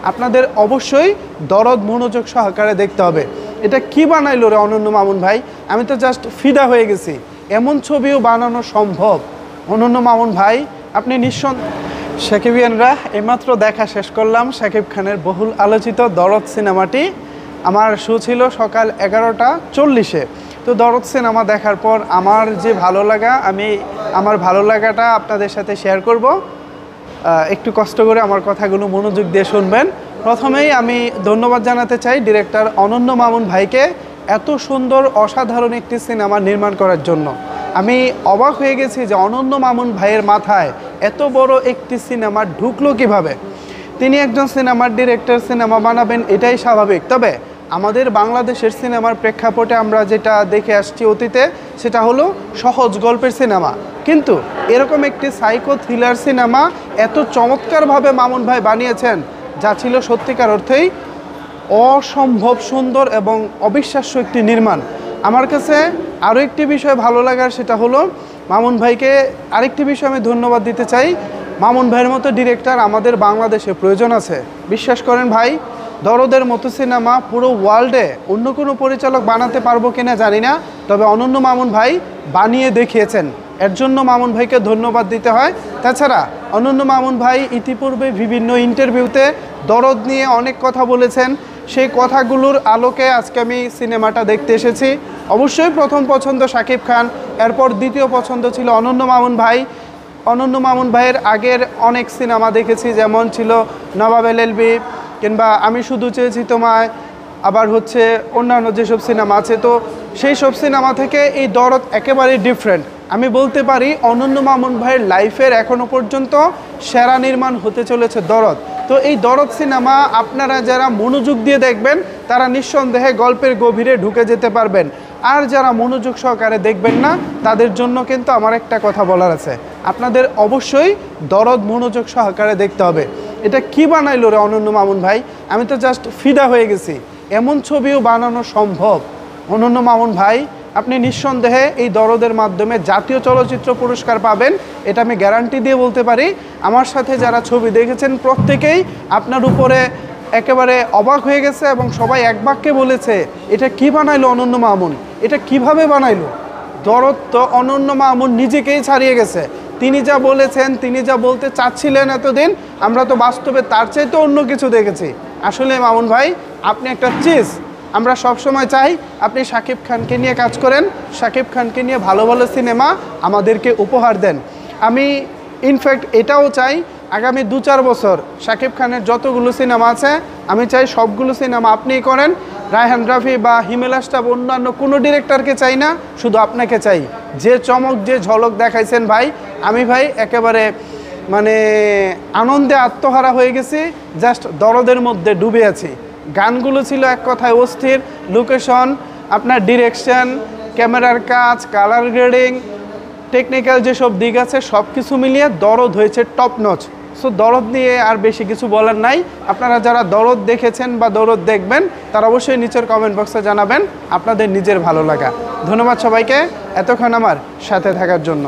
আপনাদের অবশ্যই দরদ মনোযোগ সহকারে দেখতে হবে। এটা কি বানাইলো রে অনন্য মামুন ভাই, আমি তো জাস্ট ফিদা হয়ে গেছি। এমন ছবিও বানানো সম্ভব? অনন্য মামুন ভাই আপনি সাকিবিয়ানরা এইমাত্র দেখা শেষ করলাম শাকিব খানের বহুল আলোচিত দরদ সিনেমাটি। আমার শো ছিল সকাল 11:40-এ। তো দরদ সিনেমা দেখার পর আমার যে ভালো লাগা, আমি আমার ভালো লাগাটা আপনাদের সাথে শেয়ার করব। একটু কষ্ট করে আমার কথাগুলো মনোযোগ দিয়ে শুনবেন। প্রথমেই আমি ধন্যবাদ জানাতে চাই ডিরেক্টর অনন্য মামুন ভাইকে এত সুন্দর অসাধারণ একটি সিনেমা নির্মাণ করার জন্য। আমি অবাক হয়ে গেছি যে অনন্য মামুন ভাইয়ের মাথায় এত বড় একটি সিনেমা ঢুকলো কিভাবে। তিনি একজন সিনেমার ডিরেক্টর, সিনেমা বানাবেন এটাই স্বাভাবিক। তবে আমাদের বাংলাদেশের সিনেমার প্রেক্ষাপটে আমরা যেটা দেখে আসছি অতীতে, সেটা হলো সহজ গল্পের সিনেমা। কিন্তু এরকম একটি সাইকো থ্রিলার সিনেমা এত চমৎকারভাবে মামুন ভাই বানিয়েছেন, যা ছিল সত্যিকার অর্থেই অসম্ভব সুন্দর এবং অবিশ্বাস্য একটি নির্মাণ। আমার কাছে আরও একটি বিষয় ভালো লাগার, সেটা হলো মামুন ভাইকে আরেকটি বিষয় আমি ধন্যবাদ দিতে চাই। মামুন ভাইয়ের মতো ডিরেক্টর আমাদের বাংলাদেশে প্রয়োজন আছে। বিশ্বাস করেন ভাই, দরদের মতো সিনেমা পুরো ওয়ার্ল্ডে অন্য কোনো পরিচালক বানাতে পারবো কিনা জানি না, তবে অনন্য মামুন ভাই বানিয়ে দেখিয়েছেন। এর জন্য মামুন ভাইকে ধন্যবাদ দিতে হয়। তাছাড়া অনন্য মামুন ভাই ইতিপূর্বে বিভিন্ন ইন্টারভিউতে দরদ নিয়ে অনেক কথা বলেছেন। সেই কথাগুলোর আলোকে আজকে আমি সিনেমাটা দেখতে এসেছি। অবশ্যই প্রথম পছন্দ শাকিব খান, এরপর দ্বিতীয় পছন্দ ছিল অনন্য মামুন ভাই। অনন্য মামুন ভাইয়ের আগের অনেক সিনেমা দেখেছি, যেমন ছিল নবাব এলএলবি কিংবা আমি শুধু চেয়েছি তোমায়, আবার হচ্ছে অন্যান্য যেসব সিনেমা আছে। তো সেই সব সিনেমা থেকে এই দরদ একেবারেই ডিফারেন্ট। আমি বলতে পারি অনন্য মামুন ভাইয়ের লাইফের এখনও পর্যন্ত সেরা নির্মাণ হতে চলেছে দরদ। তো এই দরদ সিনেমা আপনারা যারা মনোযোগ দিয়ে দেখবেন তারা নিঃসন্দেহে গল্পের গভীরে ঢুকে যেতে পারবেন। আর যারা মনোযোগ সহকারে দেখবেন না, তাদের জন্য কিন্তু আমার একটা কথা বলার আছে, আপনাদের অবশ্যই দরদ মনোযোগ সহকারে দেখতে হবে। এটা কি বানাইলো রে অনন্য মামুন ভাই, আমি তো জাস্ট ফিদা হয়ে গেছি। এমন ছবিও বানানো সম্ভব? অনন্য মামুন ভাই আপনি নিঃসন্দেহে এই দরদের মাধ্যমে জাতীয় চলচ্চিত্র পুরস্কার পাবেন, এটা আমি গ্যারান্টি দিয়ে বলতে পারি। আমার সাথে যারা ছবি দেখেছেন প্রত্যেকেই আপনার উপরে একেবারে অবাক হয়ে গেছে এবং সবাই এক বাক্যে বলেছে, এটা কি বানাইলো অনন্য মামুন, এটা কিভাবে বানাইলো। দরদ তো অনন্য মামুন নিজেকেই ছাড়িয়ে গেছে। তিনি যা বলেছেন, তিনি যা বলতে চাচ্ছিলেন এতদিন, আমরা তো বাস্তবে তার চাইতে অন্য কিছু দেখেছি। আসলে মামুন ভাই আপনি একটা চিজ। আমরা সবসময় চাই আপনি শাকিব খানকে নিয়ে কাজ করেন, শাকিব খানকে নিয়ে ভালো ভালো সিনেমা আমাদেরকে উপহার দেন। আমি ইনফ্যাক্ট এটাও চাই আগামী 2-4 বছর শাকিব খানের যতগুলো সিনেমা আছে আমি চাই সবগুলো সিনেমা আপনিই করেন। রায়হান রাফি বা হিমেল আশরাফ অন্যান্য কোনো ডিরেক্টরকে চাই না, শুধু আপনাকে চাই। যে চমক, যে ঝলক দেখাইছেন ভাই, আমি ভাই একেবারে মানে আনন্দে আত্মহারা হয়ে গেছি। জাস্ট দরদের মধ্যে ডুবে আছি। গানগুলো ছিল এক কথায় অস্থির। লোকেশন, আপনার ডিরেকশন, ক্যামেরার কাজ, কালার গ্রেডিং, টেকনিক্যাল যেসব দিক আছে সব কিছু মিলিয়ে দরদ হয়েছে টপ নচ। সো দরদ নিয়ে আর বেশি কিছু বলার নাই। আপনারা যারা দরদ দেখেছেন বা দরদ দেখবেন তারা অবশ্যই নিচের কমেন্ট বক্সে জানাবেন আপনাদের নিজের ভালো লাগা। ধন্যবাদ সবাইকে এতক্ষণ আমার সাথে থাকার জন্য।